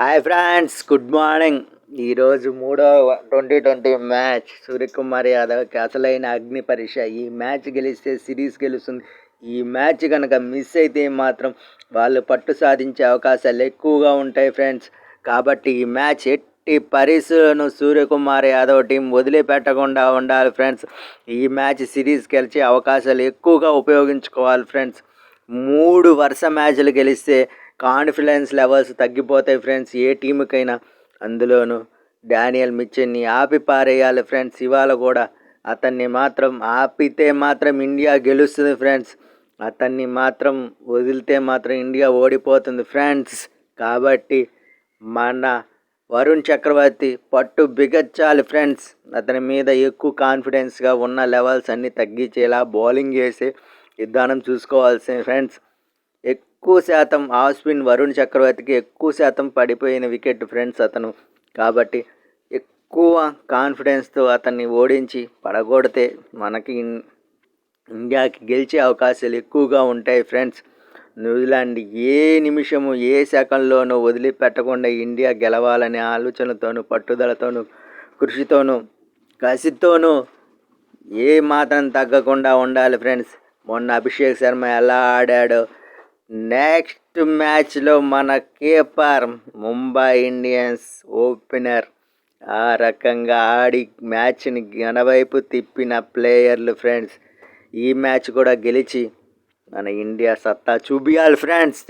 Hi friends, good morning. ఈరోజు మూడవ T20 match Suryakumar యాదవ్కి అసలైన అగ్ని పరీక్ష. ఈ మ్యాచ్ గెలిస్తే సిరీస్ గెలుస్తుంది. ఈ మ్యాచ్ కనుక మిస్ అయితే మాత్రం వాళ్ళు పట్టు సాధించే అవకాశాలు ఎక్కువగా ఉంటాయి ఫ్రెండ్స్. కాబట్టి ఈ మ్యాచ్ ఎట్టి పరిస్థితులను సూర్యకుమార్ యాదవ్ టీం వదిలిపెట్టకుండా ఉండాలి ఫ్రెండ్స్. ఈ మ్యాచ్ సిరీస్ గెలిచే అవకాశాలు ఎక్కువగా ఉపయోగించుకోవాలి ఫ్రెండ్స్. 3 వరుస మ్యాచ్లు గెలిస్తే కాన్ఫిడెన్స్ లెవెల్స్ తగ్గిపోతాయి ఫ్రెండ్స్ ఏ టీంకైనా. అందులోనూ డానియల్ మిచెల్ని ఆపి పారేయాలి ఫ్రెండ్స్. ఇవాళ కూడా అతన్ని మాత్రం ఆపితే మాత్రం ఇండియా గెలుస్తుంది ఫ్రెండ్స్. అతన్ని మాత్రం వదిలితే మాత్రం ఇండియా ఓడిపోతుంది ఫ్రెండ్స్. కాబట్టి మన వరుణ్ చక్రవర్తి పట్టు బిగచ్చాలి ఫ్రెండ్స్. అతని మీద ఎక్కువ కాన్ఫిడెన్స్గా ఉన్న లెవెల్స్ అన్నీ తగ్గించేలా బౌలింగ్ చేసే విధానం చూసుకోవాల్సింది ఫ్రెండ్స్. ఎక్కువ శాతం ఆఫ్ స్పిన్ వరుణ్ చక్రవర్తికి ఎక్కువ శాతం పడిపోయిన వికెట్ ఫ్రెండ్స్ అతను. కాబట్టి ఎక్కువ కాన్ఫిడెన్స్తో అతన్ని ఓడించి పడగొడితే మనకి ఇండియాకి గెలిచే అవకాశాలు ఎక్కువగా ఉంటాయి ఫ్రెండ్స్. న్యూజిలాండ్ ఏ నిమిషము ఏ సెకండ్లోనూ వదిలిపెట్టకుండా ఇండియా గెలవాలనే ఆలోచనతోనూ పట్టుదలతోనూ కృషితోనూ కసితోనూ ఏ మాత్రం తగ్గకుండా ఉండాలి ఫ్రెండ్స్. మొన్న అభిషేక్ శర్మ ఎలా ఆడాడో నెక్స్ట్ మ్యాచ్లో మన కీపర్ ముంబై ఇండియన్స్ ఓపెనర్ ఆ రకంగా ఆడి మ్యాచ్ని ఘనవైపు తిప్పిన ప్లేయర్లు ఫ్రెండ్స్. ఈ మ్యాచ్ కూడా గెలిచి మన ఇండియా సత్తా చూపియాలి ఫ్రెండ్స్.